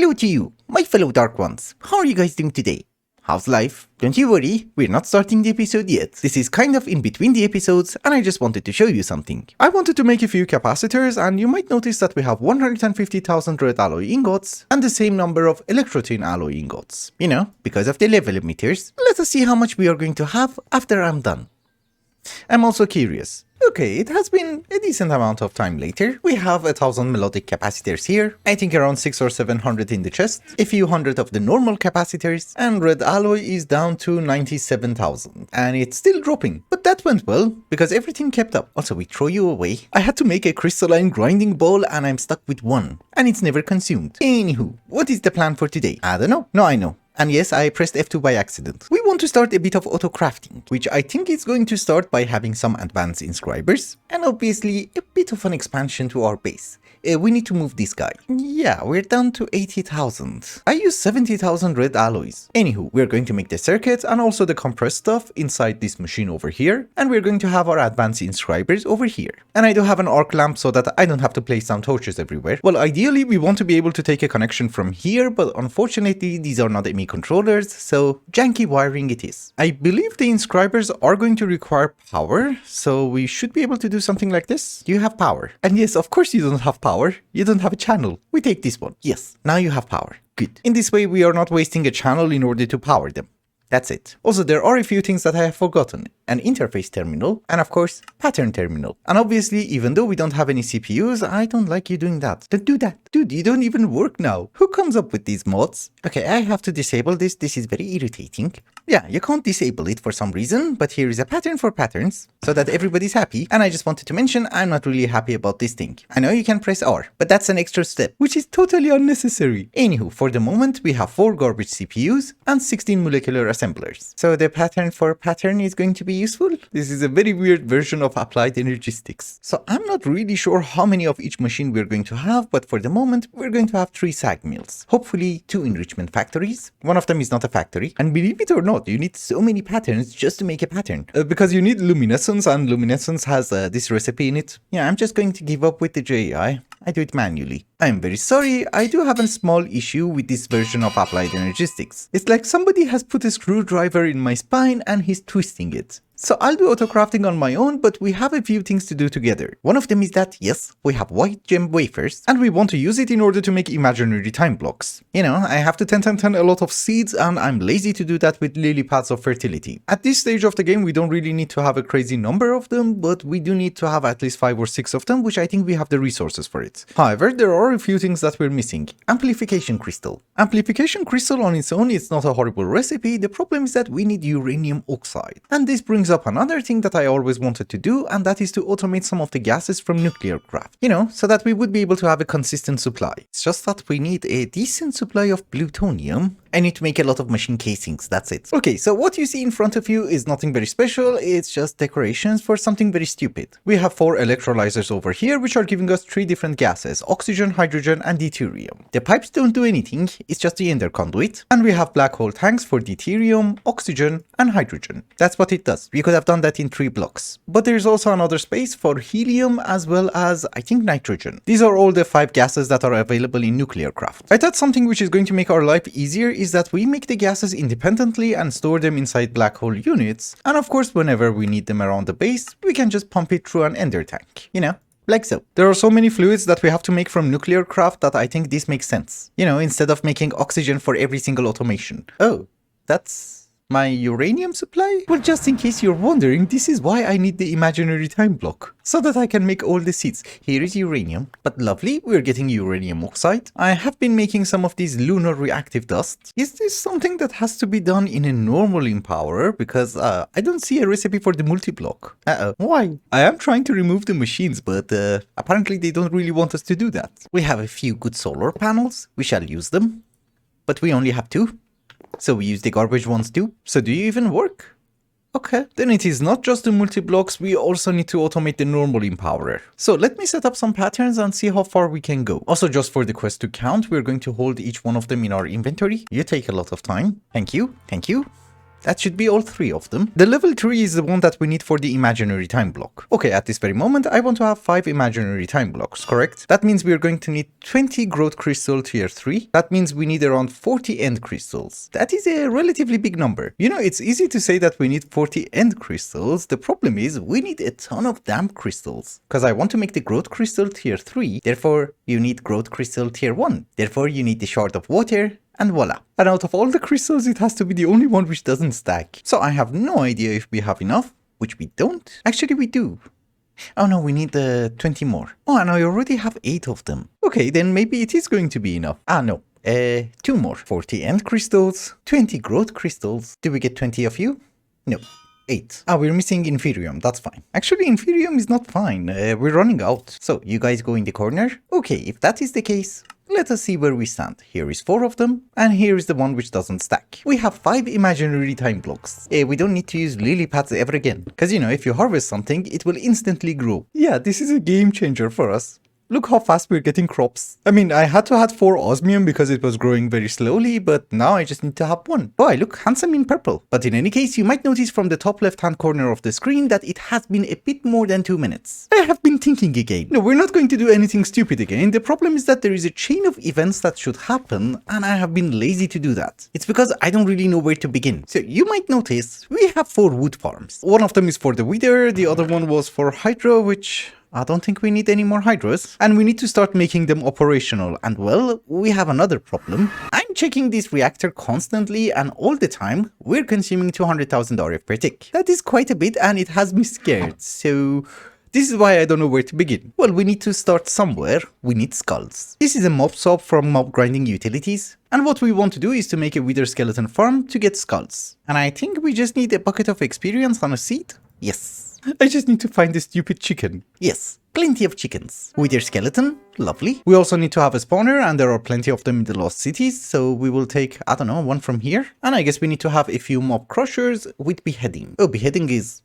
Hello to you, my fellow Dark Ones. How are you guys doing today? How's life? Don't you worry, we're not starting the episode yet. This is kind of in between the episodes and I just wanted to show you something. I wanted to make a few capacitors and you might notice that we have 150,000 red alloy ingots and the same number of electrotin alloy ingots. You know, because of the level emitters. Let us see how much we are going to have after I'm done. I'm also curious. Okay, it has been a decent amount of time later. We have 1,000 melodic capacitors here, I think around 600 or 700 in the chest, a few hundred of the normal capacitors, and red alloy is down to 97,000. And it's still dropping, but that went well, because everything kept up. Also, we throw you away. I had to make a crystalline grinding ball and I'm stuck with one, and it's never consumed. Anywho, what is the plan for today? I don't know. No, I know. And yes, I pressed F2 by accident. We want to start a bit of auto-crafting, which I think is going to start by having some advanced inscribers, and obviously a bit of an expansion to our base. We need to move this guy. Yeah, we're down to 80,000. I use 70,000 red alloys. Anywho, we're going to make the circuits and also the compressed stuff inside this machine over here, and we're going to have our advanced inscribers over here. And I do have an arc lamp so that I don't have to place down torches everywhere. Well, ideally, we want to be able to take a connection from here, but unfortunately, these are not ME controllers, so janky wiring it is. I believe the inscribers are going to require power, so we should be able to do something like this. Do you have power? And yes, of course you don't have power. You don't have a channel. We take this one. Yes, now you have power. Good. In this way, we are not wasting a channel in order to power them. That's it. Also, there are a few things that I have forgotten. An interface terminal, and of course, pattern terminal. And obviously, even though we don't have any CPUs, I don't like you doing that. Don't do that. Dude, you don't even work now. Who comes up with these mods? Okay, I have to disable this. This is very irritating. Yeah, you can't disable it for some reason, but here is a pattern for patterns, so that everybody's happy. And I just wanted to mention, I'm not really happy about this thing. I know you can press R, but that's an extra step, which is totally unnecessary. Anywho, for the moment, we have 4 garbage CPUs and 16 molecular assemblers. So the pattern for pattern is going to be useful. This is a very weird version of applied energistics. So I'm not really sure how many of each machine we're going to have, but for the moment, we're going to have 3 sag mills. Hopefully 2 enrichment factories. One of them is not a factory. And believe it or not, you need so many patterns just to make a pattern. Because you need luminescence, and luminescence has this recipe in it. Yeah, I'm just going to give up with the JI. I do it manually. I'm very sorry, I do have a small issue with this version of applied energistics. It's like somebody has put a screwdriver in my spine and he's twisting it. So I'll do auto-crafting on my own, but we have a few things to do together. One of them is that, yes, we have white gem wafers, and we want to use it in order to make imaginary time blocks. You know, I have to 10 a lot of seeds, and I'm lazy to do that with lily pads of fertility. At this stage of the game, we don't really need to have a crazy number of them, but we do need to have at least 5 or 6 of them, which I think we have the resources for it. However, there are a few things that we're missing. Amplification crystal. Amplification crystal on its own is not a horrible recipe. The problem is that we need uranium oxide. And this brings up another thing that I always wanted to do, and that is to automate some of the gases from nuclear craft. You know, so that we would be able to have a consistent supply. It's just that we need a decent supply of plutonium. I need to make a lot of machine casings, that's it. Okay, so what you see in front of you is nothing very special, it's just decorations for something very stupid. We have 4 electrolyzers over here, which are giving us 3 different gases, oxygen, hydrogen, and deuterium. The pipes don't do anything, it's just the ender conduit. And we have black hole tanks for deuterium, oxygen, and hydrogen. That's what it does. We could have done that in 3 blocks. But there's also another space for helium as well as, I think, nitrogen. These are all the 5 gases that are available in nuclear craft. I thought something which is going to make our life easier is that we make the gases independently and store them inside black hole units. And of course, whenever we need them around the base, we can just pump it through an ender tank, you know? Like so. There are so many fluids that we have to make from nuclear craft that I think this makes sense. You know, instead of making oxygen for every single automation. Oh, that's my uranium supply? Well, just in case you're wondering, this is why I need the imaginary time block. So that I can make all the seeds. Here is uranium. But lovely, we're getting uranium oxide. I have been making some of these lunar reactive dust. Is this something that has to be done in a normal impower? Because I don't see a recipe for the multi-block. Why? I am trying to remove the machines, but apparently they don't really want us to do that. We have a few good solar panels. We shall use them. But we only have 2. So we use the garbage ones too. So do you even work? Okay, then it is not just the multi-blocks, we also need to automate the normal impowerer. So let me set up some patterns and see how far we can go. Also, just for the quest to count, we're going to hold each one of them in our inventory. You take a lot of time. Thank you, thank you. That should be all 3 of them. The level 3 is the one that we need for the imaginary time block. Okay, at this very moment, I want to have 5 imaginary time blocks, correct? That means we are going to need 20 growth crystal tier 3. That means we need around 40 end crystals. That is a relatively big number. You know, it's easy to say that we need 40 end crystals. The problem is we need a ton of damp crystals. Because I want to make the growth crystal tier 3. Therefore, you need growth crystal tier 1. Therefore, you need the shard of water. And voila. And out of all the crystals, it has to be the only one which doesn't stack. So I have no idea if we have enough, which we don't. Actually, we do. Oh no, we need 20 more. Oh, and I already have 8 of them. Okay, then maybe it is going to be enough. Ah, no. 2 more. 40 end crystals, 20 growth crystals. Do we get 20 of you? No. 8. Ah, we're missing Inferium. That's fine. Actually, Inferium is not fine. We're running out. So, you guys go in the corner? Okay, if that is the case, let us see where we stand. Here is 4 of them, and here is the one which doesn't stack. We have 5 imaginary time blocks. We don't need to use lily pads ever again. Because, you know, if you harvest something, it will instantly grow. Yeah, this is a game changer for us. Look how fast we're getting crops. I mean, I had to add 4 osmium because it was growing very slowly, but now I just need to have 1. Oh, I look handsome in purple. But in any case, you might notice from the top left-hand corner of the screen that it has been a bit more than 2 minutes. I have been thinking again. No, we're not going to do anything stupid again. The problem is that there is a chain of events that should happen, and I have been lazy to do that. It's because I don't really know where to begin. So you might notice we have 4 wood farms. One of them is for the wither, the other one was for hydro, which I don't think we need any more hydros, and we need to start making them operational. And well, we have another problem. I'm checking this reactor constantly, and all the time we're consuming 200,000 RF per tick. That is quite a bit, and it has me scared. So this is why I don't know where to begin. Well, we need to start somewhere. We need skulls. This is a mob swap from mob grinding utilities. And what we want to do is to make a wither skeleton farm to get skulls. And I think we just need a bucket of experience on a seed. Yes. I just need to find the stupid chicken. Yes, plenty of chickens. Wither skeleton, lovely. We also need to have a spawner, and there are plenty of them in the lost cities, so we will take, I don't know, 1 from here. And I guess we need to have a few mob crushers with beheading. Oh, beheading is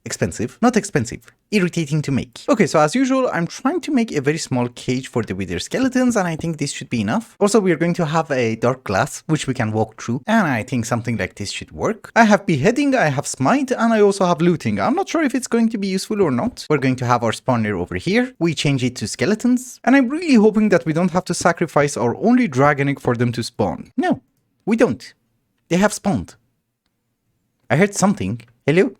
expensive. Not expensive. Irritating to make. Okay, so as usual, I'm trying to make a very small cage for the wither skeletons, and I think this should be enough. Also, we are going to have a dark glass, which we can walk through, and I think something like this should work. I have beheading, I have smite, and I also have looting. I'm not sure if it's going to be useful or not. We're going to have our spawner over here. We change it to skeletons, and I'm really hoping that we don't have to sacrifice our only dragon egg for them to spawn. No, we don't. They have spawned. I heard something. Hello?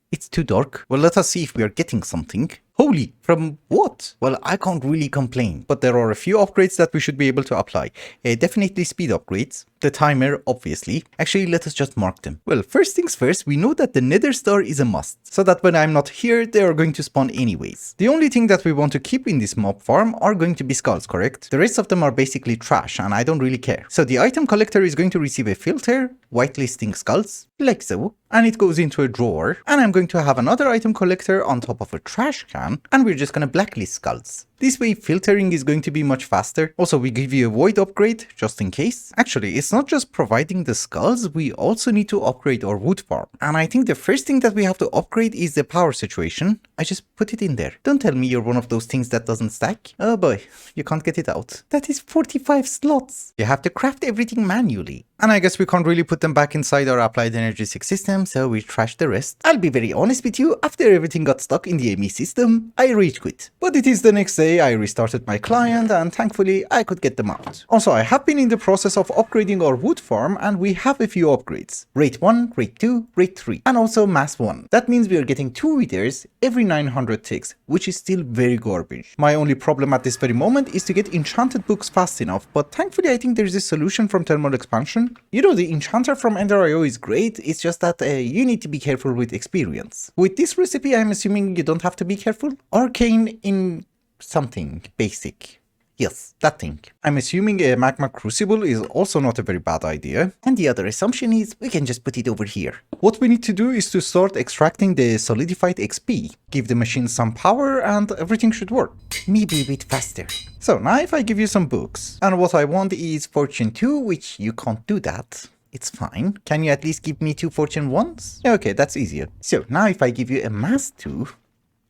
It's too dark. Well, let us see if we are getting something. Holy, from what? Well, I can't really complain, but there are a few upgrades that we should be able to apply. Definitely speed upgrades. The timer, obviously. Actually, let us just mark them. Well, first things first, we know that the nether star is a must, so that when I'm not here, they are going to spawn anyways. The only thing that we want to keep in this mob farm are going to be skulls, correct? The rest of them are basically trash, and I don't really care. So the item collector is going to receive a filter, whitelisting skulls, like so, and it goes into a drawer, and I'm going to have another item collector on top of a trash can, and we're just gonna blacklist skulls. This way filtering is going to be much faster. Also, we give you a void upgrade, just in case. Actually, it's not just providing the skulls, we also need to upgrade our wood farm. And I think the first thing that we have to upgrade is the power situation. I just put it in there. Don't tell me you're one of those things that doesn't stack. Oh boy, you can't get it out. That is 45 slots. You have to craft everything manually. And I guess we can't really put them back inside our applied energy 6 system, so we trash the rest. I'll be very honest with you, after everything got stuck in the ME system, I rage quit. But it is the next day, I restarted my client, and thankfully I could get them out. Also, I have been in the process of upgrading our wood farm, and we have a few upgrades. Rate 1, Rate 2, Rate 3, and also Mass 1. That means we are getting 2 withers every 900 ticks, which is still very garbage. My only problem at this very moment is to get enchanted books fast enough, but thankfully I think there is a solution from thermal expansion. You know, the enchanter from Ender.io is great, it's just that you need to be careful with experience. With this recipe, I'm assuming you don't have to be careful. Arcane in something basic. Yes, that thing. I'm assuming a magma crucible is also not a very bad idea. And the other assumption is we can just put it over here. What we need to do is to start extracting the solidified XP. Give the machine some power and everything should work. Maybe a bit faster. So now if I give you some books, and what I want is Fortune 2, which you can't do that. It's fine. Can you at least give me 2 Fortune 1s? Okay, that's easier. So now if I give you a Mass 2,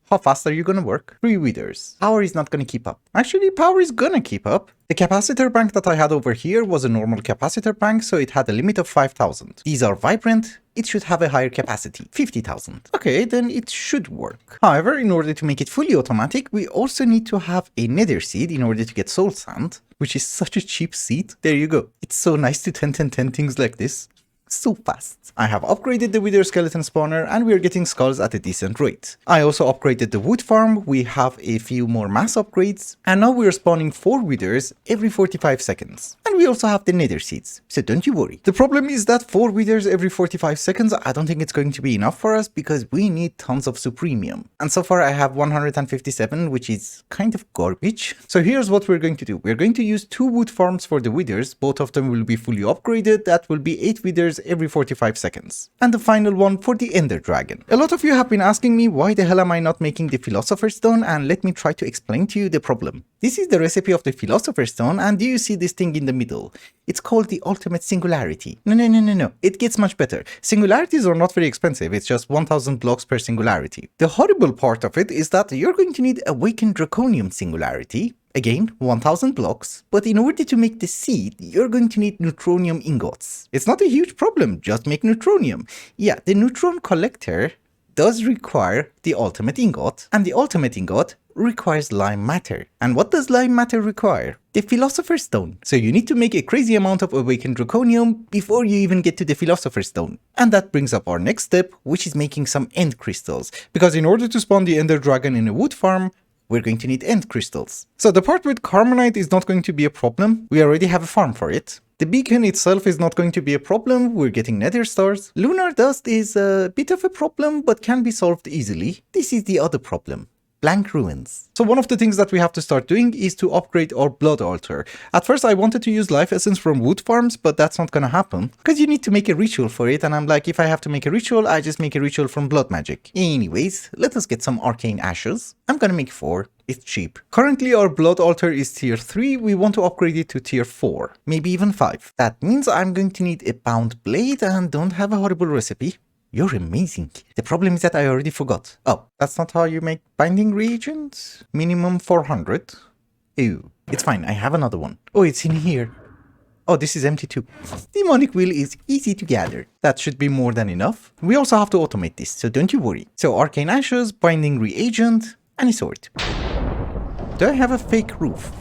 How fast are you gonna work? 3 withers. Power is not gonna keep up. Actually, power is gonna keep up. The capacitor bank that I had over here was a normal capacitor bank, so it had a limit of 5,000. These are vibrant. It should have a higher capacity, 50,000. Okay, then it should work. However, in order to make it fully automatic, we also need to have a nether seed in order to get soul sand, which is such a cheap seed. There you go. It's so nice to 10 things like this. So fast. I have upgraded the wither skeleton spawner and we are getting skulls at a decent rate. I also upgraded the wood farm, we have a few more mass upgrades, and now we are spawning 4 withers every 45 seconds. And we also have the nether seeds, so don't you worry. The problem is that 4 withers every 45 seconds, I don't think it's going to be enough for us because we need tons of supremium. And so far I have 157, which is kind of garbage. So here's what we're going to do. We're going to use 2 wood farms for the withers, both of them will be fully upgraded, that will be 8 withers every 45 seconds. And the final one for the Ender Dragon. A lot of you have been asking me why the hell am I not making the Philosopher's Stone, and let me try to explain to you the problem. This is the recipe of the Philosopher's Stone, and do you see this thing in the middle? It's called the Ultimate Singularity. No. It gets much better. Singularities are not very expensive, it's just 1000 blocks per singularity. The horrible part of it is that you're going to need Awakened Draconium Singularity. Again, 1000 blocks, but in order to make the seed, you're going to need neutronium ingots. It's not a huge problem, just make neutronium. Yeah, the neutron collector does require the ultimate ingot, and the ultimate ingot requires lime matter. And what does lime matter require? The Philosopher's Stone. So you need to make a crazy amount of awakened draconium before you even get to the Philosopher's Stone. And that brings up our next step, which is making some end crystals. Because in order to spawn the Ender Dragon in a wood farm, we're going to need end crystals. So the part with Carbonite is not going to be a problem. We already have a farm for it. The beacon itself is not going to be a problem. We're getting nether stars. Lunar dust is a bit of a problem, but can be solved easily. This is the other problem. Blank ruins. So one of the things that we have to start doing is to upgrade our blood altar. At first I wanted to use life essence from wood farms, but that's not gonna happen because you need to make a ritual for it, and I'm like, if I have to make a ritual, I just make a ritual from blood magic. Anyways, let us get some arcane ashes. I'm gonna make 4. It's cheap. Currently our blood altar is tier 3, we want to upgrade it to tier 4, maybe even 5. That means I'm going to need a bound blade and don't have a horrible recipe. You're amazing. The problem is that I already forgot. Oh, that's not how you make binding reagents? Minimum 400. Ew. It's fine, I have another one. Oh, it's in here. Oh, this is empty too. Demonic Will is easy to gather. That should be more than enough. We also have to automate this, so don't you worry. So Arcane Ashes, binding reagent, and a sword. Do I have a fake roof?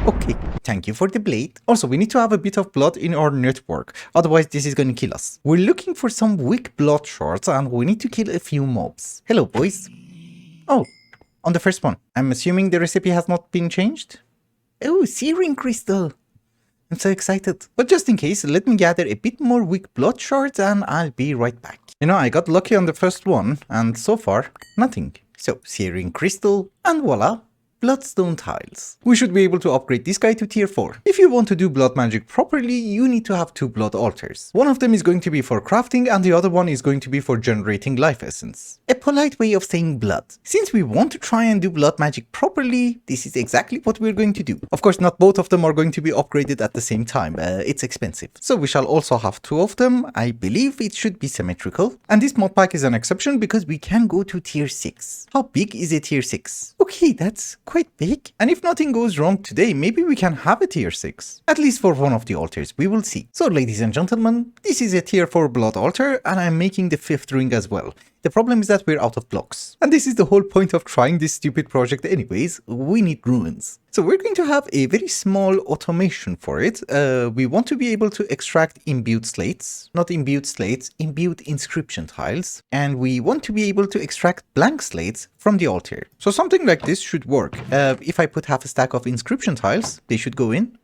Okay, thank you for the blade. Also, we need to have a bit of blood in our network, otherwise this is going to kill us. We're looking for some weak blood shards and we need to kill a few mobs. Hello, boys. Oh, on the first one. I'm assuming the recipe has not been changed? Oh, searing crystal. I'm so excited. But just in case, let me gather a bit more weak blood shards and I'll be right back. You know, I got lucky on the first one and so far, nothing. So, searing crystal and voila. Bloodstone tiles. We should be able to upgrade this guy to tier 4. If you want to do blood magic properly, you need to have 2 blood altars. One of them is going to be for crafting and the other one is going to be for generating life essence. A polite way of saying blood. Since we want to try and do blood magic properly, this is exactly what we're going to do. Of course, not both of them are going to be upgraded at the same time. It's expensive. So we shall also have 2 of them. I believe it should be symmetrical. And this mod pack is an exception because we can go to tier 6. How big is a tier 6? Okay, that's quite big. And if nothing goes wrong today, maybe we can have a tier 6. At least for one of the altars, we will see. So ladies and gentlemen, this is a tier 4 blood altar and I'm making the 5th ring as well. The problem is that we're out of blocks. And this is the whole point of trying this stupid project anyways. We need ruins. So we're going to have a very small automation for it. We want to be able to extract imbued slates. Not imbued slates, imbued inscription tiles. And we want to be able to extract blank slates from the altar. So something like this should work. If I put half a stack of inscription tiles, they should go in.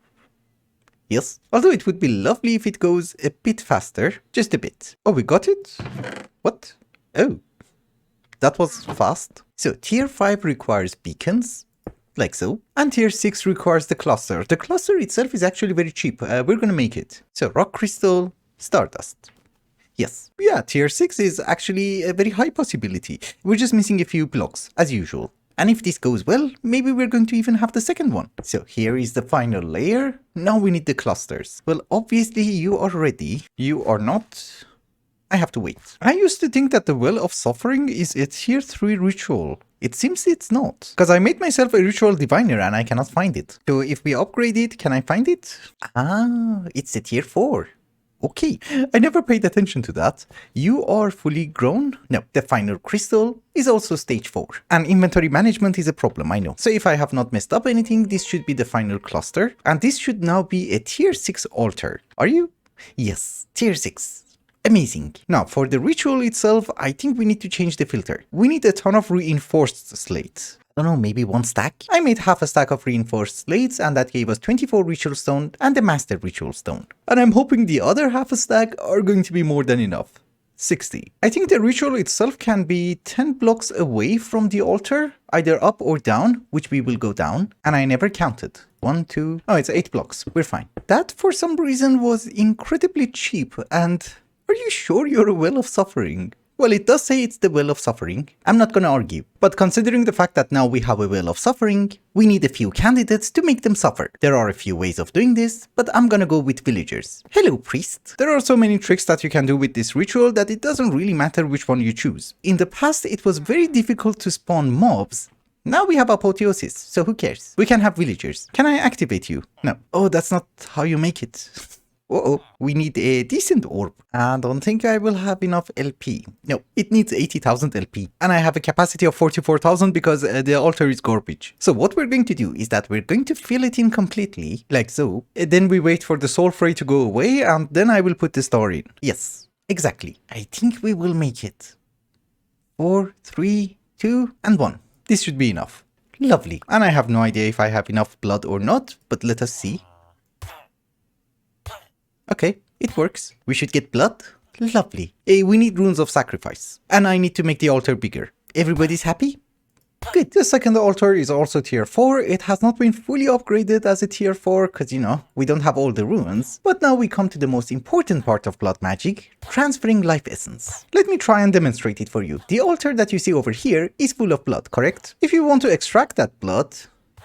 Yes. Although it would be lovely if it goes a bit faster. Just a bit. Oh, we got it? What? Oh, that was fast. So tier 5 requires beacons, like so. And tier 6 requires the cluster. The cluster itself is actually very cheap. We're gonna make it. So rock crystal, stardust. Yes. Yeah, tier 6 is actually a very high possibility. We're just missing a few blocks, as usual. And if this goes well, maybe we're going to even have the second one. So here is the final layer. Now we need the clusters. Well, obviously you are ready. You are not. I have to wait. I used to think that the Well of Suffering is a tier 3 ritual. It seems it's not. Because I made myself a ritual diviner and I cannot find it. So if we upgrade it, can I find it? Ah, it's a tier 4. Okay, I never paid attention to that. You are fully grown? No, the final crystal is also stage 4. And inventory management is a problem, I know. So if I have not messed up anything, this should be the final cluster. And this should now be a tier 6 altar. Are you? Yes, tier 6. Amazing. Now, for the ritual itself, I think we need to change the filter. We need a ton of reinforced slates. I don't know, maybe 1 stack? I made half a stack of reinforced slates and that gave us 24 ritual stone and the master ritual stone. And I'm hoping the other half a stack are going to be more than enough. 60. I think the ritual itself can be 10 blocks away from the altar, either up or down, which we will go down. And I never counted. 1, 2, oh, it's 8 blocks. We're fine. That for some reason was incredibly cheap and... Are you sure you're a Well of Suffering? Well, it does say it's the Well of Suffering. I'm not gonna argue. But considering the fact that now we have a Well of Suffering, we need a few candidates to make them suffer. There are a few ways of doing this, but I'm gonna go with villagers. Hello, priest. There are so many tricks that you can do with this ritual that it doesn't really matter which one you choose. In the past, it was very difficult to spawn mobs. Now we have apotheosis, so who cares? We can have villagers. Can I activate you? No. Oh, that's not how you make it. Uh-oh, we need a decent orb. I don't think I will have enough LP. No, it needs 80,000 LP. And I have a capacity of 44,000 because the altar is garbage. So what we're going to do is that we're going to fill it in completely, like so. Then we wait for the soul fray to go away and then I will put the star in. Yes, exactly. I think we will make it. 4, 3, 2, and 1. This should be enough. Lovely. And I have no idea if I have enough blood or not, but let us see. Okay, it works. We should get blood. Lovely. We need runes of sacrifice. And I need to make the altar bigger. Everybody's happy? Good. The second altar is also tier 4. It has not been fully upgraded as a tier 4 because, you know, we don't have all the runes. But now we come to the most important part of blood magic, transferring life essence. Let me try and demonstrate it for you. The altar that you see over here is full of blood, correct? If you want to extract that blood,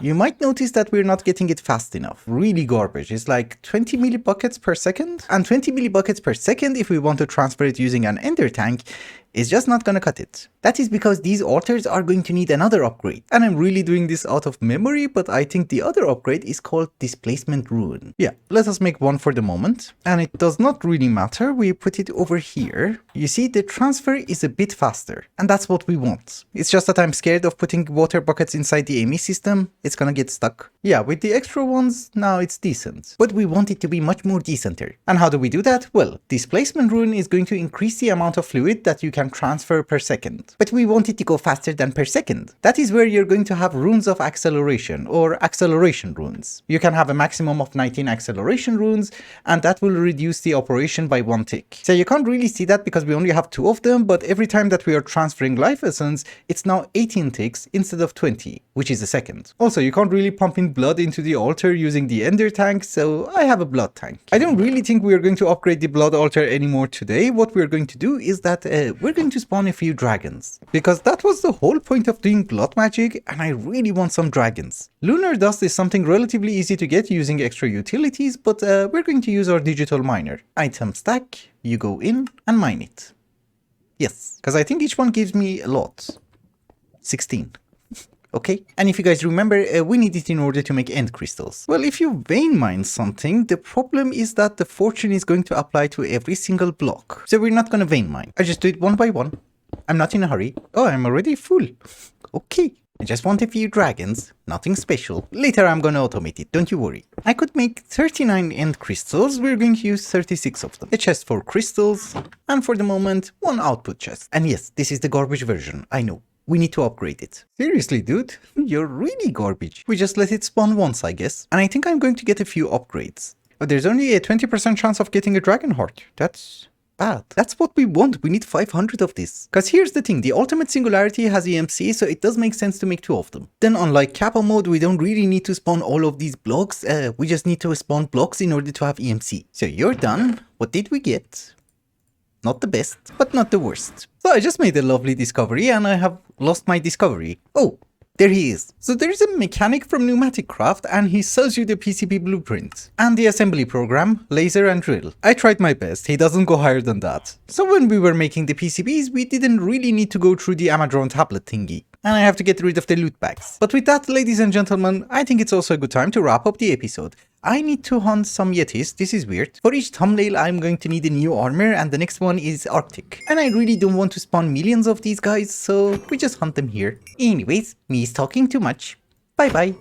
you might notice that we're not getting it fast enough. Really garbage. It's like 20 millibuckets per second. And 20 millibuckets per second, if we want to transfer it using an ender tank, is just not gonna cut it. That is because these altars are going to need another upgrade. And I'm really doing this out of memory, but I think the other upgrade is called Displacement Rune. Yeah, let us make one for the moment. And it does not really matter. We put it over here. You see, the transfer is a bit faster. And that's what we want. It's just that I'm scared of putting water buckets inside the AME system. It's gonna get stuck. Yeah, with the extra ones, now it's decent. But we want it to be much more decenter. And how do we do that? Well, Displacement Rune is going to increase the amount of fluid that you can transfer per second. But we want it to go faster than per second. That is where you're going to have runes of acceleration or acceleration runes. You can have a maximum of 19 acceleration runes and that will reduce the operation by 1 tick. So you can't really see that because we only have 2 of them, but every time that we are transferring life essence, it's now 18 ticks instead of 20, which is a second. Also, you can't really pump in blood into the altar using the ender tank, so I have a blood tank. I don't really think we are going to upgrade the blood altar anymore today. What we're going to do is that we're going to spawn a few dragons, because that was the whole point of doing blood magic and I really want some dragons. Lunar dust is something relatively easy to get using extra utilities, but we're going to use our digital miner. Item stack, you go in and mine it. Yes, because I think each one gives me a lot. 16. Okay, and if you guys remember, we need it in order to make end crystals. Well, if you vein mine something, the problem is that the fortune is going to apply to every single block. So we're not going to vein mine. I just do it one by one. I'm not in a hurry. Oh, I'm already full. Okay. I just want a few dragons. Nothing special. Later I'm gonna automate it, don't you worry. I could make 39 end crystals. We're going to use 36 of them. A chest for crystals. And for the moment, 1 output chest. And yes, this is the garbage version. I know. We need to upgrade it. Seriously, dude? You're really garbage. We just let it spawn once, I guess. And I think I'm going to get a few upgrades. But there's only a 20% chance of getting a dragon heart. That's bad. That's what we want. We need 500 of this. Because here's the thing. The ultimate singularity has EMC, so it does make sense to make 2 of them. Then unlike Kappa mode, we don't really need to spawn all of these blocks. We just need to spawn blocks in order to have EMC. So you're done. What did we get? Not the best, but not the worst. So I just made a lovely discovery and I have lost my discovery. Oh, There he is. So there is a mechanic from Pneumatic Craft and he sells you the PCB blueprint and the assembly program, laser and drill. I tried my best, he doesn't go higher than that. So when we were making the PCBs, we didn't really need to go through the Amadron tablet thingy. And I have to get rid of the loot bags. But with that, ladies and gentlemen, I think it's also a good time to wrap up the episode. I need to hunt some Yetis, this is weird. For each thumbnail I'm going to need a new armor and the next one is Arctic. And I really don't want to spawn millions of these guys, so we just hunt them here. Anyways, me is talking too much. Bye bye.